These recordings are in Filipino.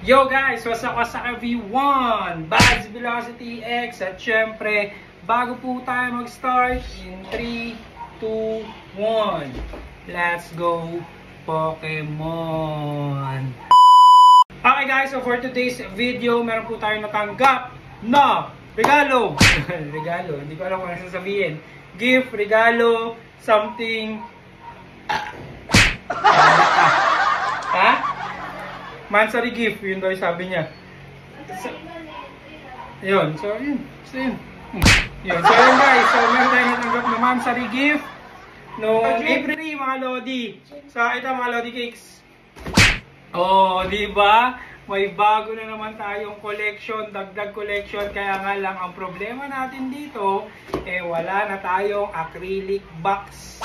Yo guys, what's up everyone? Bads Velocity X at syempre, bago po tayo mag-start in 3, 2, 1. Let's go Pokemon! Okay guys, so for today's video, meron po tayong natanggap na regalo. Regalo, hindi ko alam kung ano sasabihin. Gift, regalo, something. Ha? Mansari gift, yun daw yung sabi niya. So, yun, so yun. So yun guys, so meron tayo natanggap na Mansari gift noong April 3 mga Lodi. So ito mga Lodi Cakes. Oh, di ba? May bago na naman tayong collection, dagdag collection. Kaya nga lang ang problema natin dito, wala na tayong acrylic box.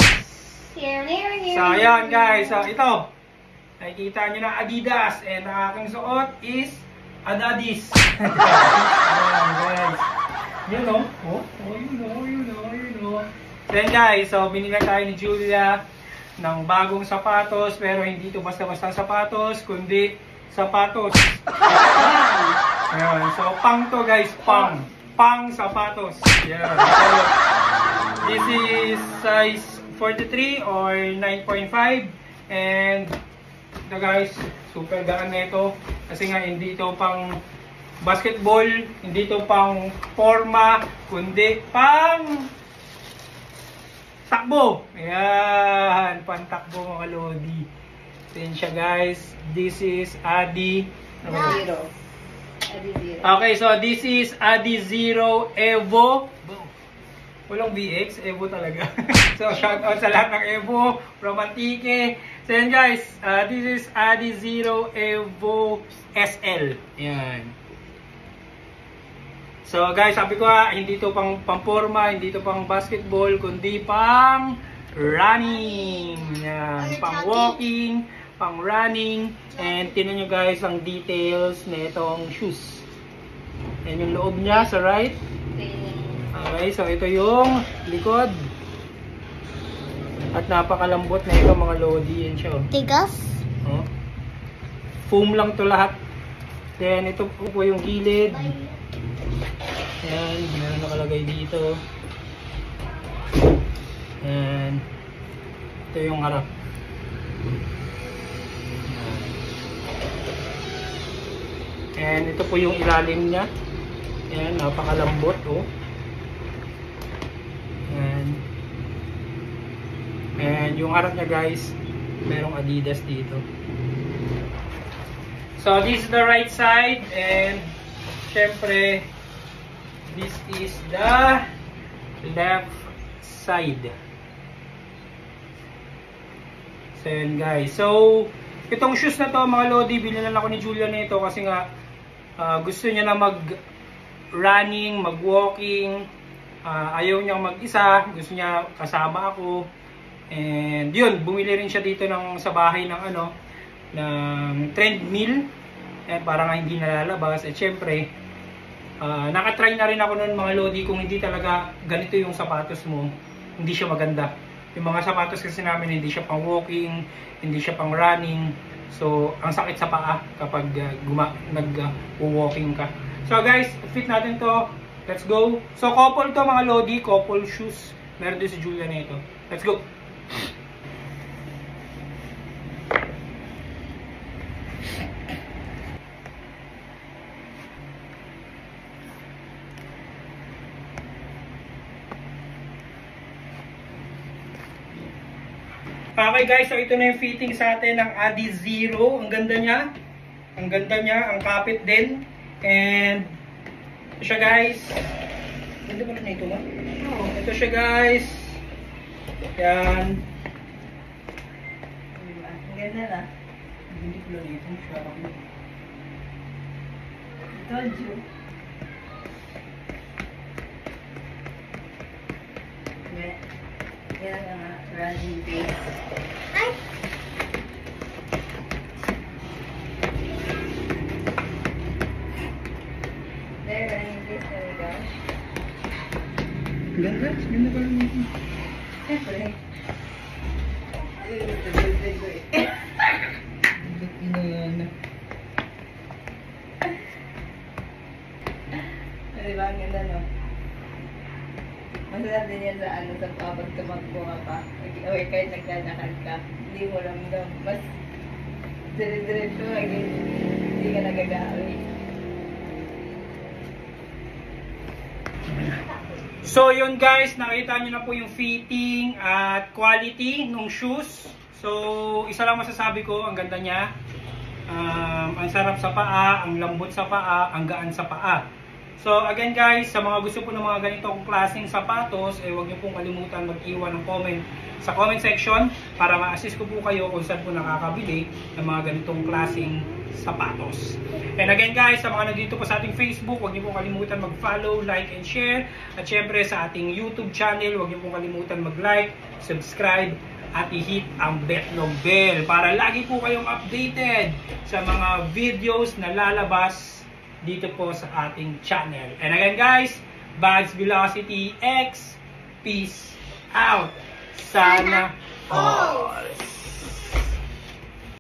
So ayan guys, so ito. Nakikita nyo na Adidas, and ang aking suot is Adadis. Ayan guys. Yun o. Yun o. Then guys, so binili tayo ni Julia ng bagong sapatos, pero hindi ito basta-basta sapatos, kundi sapatos. Ayan, so pang to guys, pang sapatos. Ayan. So, this is size 43 or 9.5, and ito guys, super gaan na ito kasi nga hindi ito pang basketball, hindi ito pang forma, kundi pang takbo. Ayan, pantakbo mga Lodi. Then siya guys, this is Adi Zero. Okay, so this is Adi Zero Evo. Walang VX, Evo talaga. So shout out sa lahat ng Evo from Antique. So yan guys, this is Adi Zero Evo SL. Yan. So guys, sabi ko hindi ito pang pamporma, hindi ito pang basketball, kundi pang running. Yan, pang walking, pang running. And tingnan nyo guys ang details na itong shoes. Yan yung loob niya sa right. Okay, so ito yung likod. At napakalambot na ito mga Lodi. Yan siya. Tigas? Oh. Foam lang to lahat. Then ito po yung gilid. Yan, meron nakalagay dito. And ito yung harap. And ito po yung ilalim niya. Yan, napakalambot oh. And yung harap niya guys, merong Adidas dito. So this is the right side, and syempre this is the left side. So yun guys. So itong shoes na to mga Lodi, binilan ako ni Julia nito kasi nga gusto niya na mag running, mag walking. Ayaw niyang mag-isa, gusto niya kasama ako. And yun, bumili rin siya dito sa bahay ng ng treadmill. And para nga hindi nalalabas. At syempre, nakatry na rin ako noon mga Lodi, kung hindi talaga ganito yung sapatos mo, hindi siya maganda. Yung mga sapatos kasi namin, hindi siya pang walking, hindi siya pang running. So, ang sakit sa paa kapag nag-walking ka. So guys, fit natin to. Let's go. So couple to mga Lodi, couple shoes. Meron din si Julia na ito. Let's go. Okay guys, so ito na yung fitting sa atin ng Adi Zero. Ang ganda niya. Ang ganda niya. Ang kapit din. And ito siya guys. Ganda ba na ito mo? Oh, ito siya guys. Yan. Ang ganda na. Hindi ko lang ito. Told you. Yan ang running base. Ay! There, running base. There we go. Ganda. Ganda ba lang ito? Siyempre. Ina di ba? Ang ganda, no? Masarap din yan sa ano, sa pag tumakbo ka pa. O kahit naglalakad ka, hindi mo ramdam. Mas dire-diretso, hindi ka nagagawi. So yun guys, nakita nyo na po yung fitting at quality ng shoes. So isa lang masasabi ko, ang ganda niya. Ang sarap sa paa, ang lambot sa paa, ang gaan sa paa. So again guys, sa mga gusto po ng mga ganitong klaseng sapatos, huwag niyo pong kalimutan mag-iwan ng comment sa comment section para ma-assist ko po kayo kung saan po nakakabili ng mga ganitong klaseng sapatos. And again guys, sa mga nandito po sa ating Facebook, huwag niyo pong kalimutan mag-follow, like, and share. At syempre sa ating YouTube channel, huwag niyo pong kalimutan mag-like, subscribe, at i-hit ang betlog bell para lagi po kayong updated sa mga videos na lalabas dito po sa ating channel. And again guys, Bags Velocity X, peace out. Sana all.